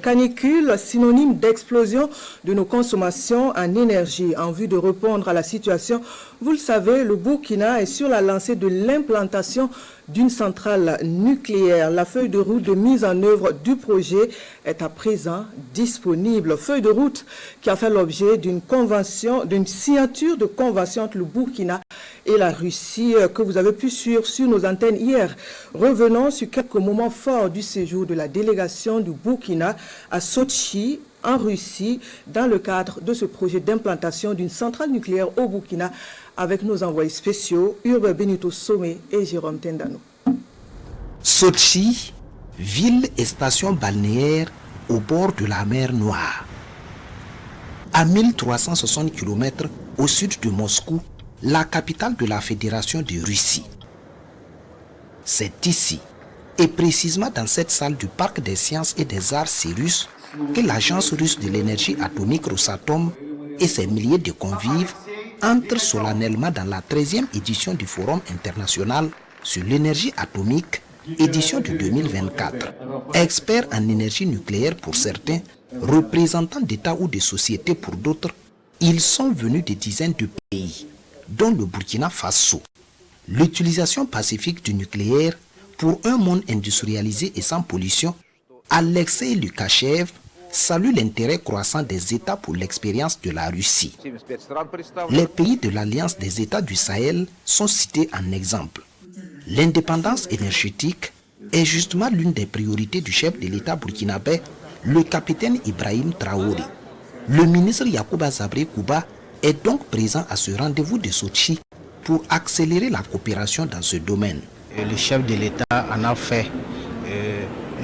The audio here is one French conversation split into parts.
Canicule, synonyme d'explosion de nos consommations en énergie. En vue de répondre à la situation, vous le savez, le Burkina est sur la lancée de l'implantation d'une centrale nucléaire. La feuille de route de mise en œuvre du projet est à présent disponible. Feuille de route qui a fait l'objet d'une signature de convention entre le Burkina et la Russie que vous avez pu suivre sur nos antennes hier. Revenons sur quelques moments forts du séjour de la délégation du Burkina à Sochi, en Russie, dans le cadre de ce projet d'implantation d'une centrale nucléaire au Burkina, avec nos envoyés spéciaux, Urbe Benito Somé et Jérôme Tendano. Sochi, ville et station balnéaire au bord de la mer Noire. À 1360 km au sud de Moscou, la capitale de la Fédération de Russie. C'est ici, et précisément dans cette salle du Parc des sciences et des arts Cyrus, que l'agence russe de l'énergie atomique Rosatom et ses milliers de convives entrent solennellement dans la 13e édition du Forum international sur l'énergie atomique, édition de 2024. Experts en énergie nucléaire pour certains, représentants d'États ou de sociétés pour d'autres, ils sont venus de dizaines de pays, dont le Burkina Faso. L'utilisation pacifique du nucléaire pour un monde industrialisé et sans pollution, Alexei Lukachev salue l'intérêt croissant des États pour l'expérience de la Russie. Les pays de l'Alliance des États du Sahel sont cités en exemple. L'indépendance énergétique est justement l'une des priorités du chef de l'État burkinabé, le capitaine Ibrahim Traoré. Le ministre Yacouba Zabré Kouba est donc présent à ce rendez-vous de Sochi pour accélérer la coopération dans ce domaine. Le chef de l'État en a fait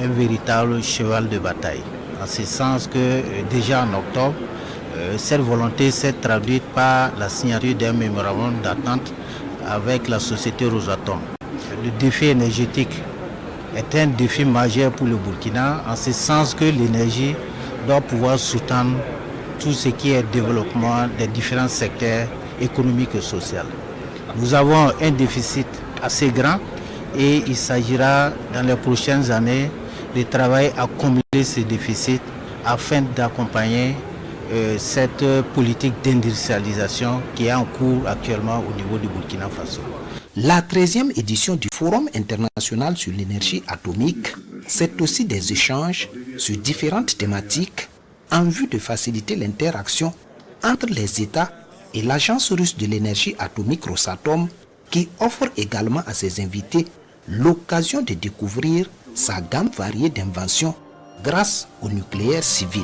un véritable cheval de bataille. En ce sens que déjà en octobre, cette volonté s'est traduite par la signature d'un mémorandum d'entente avec la société Rosatom. Le défi énergétique est un défi majeur pour le Burkina, en ce sens que l'énergie doit pouvoir soutenir tout ce qui est développement des différents secteurs économiques et sociaux. Nous avons un déficit assez grand et il s'agira dans les prochaines années de travailler à combler ce déficit afin d'accompagner cette politique d'industrialisation qui est en cours actuellement au niveau du Burkina Faso. La 13e édition du Forum international sur l'énergie atomique, c'est aussi des échanges sur différentes thématiques en vue de faciliter l'interaction entre les États et l'agence russe de l'énergie atomique Rosatom, qui offre également à ses invités l'occasion de découvrir sa gamme variée d'inventions grâce au nucléaire civil.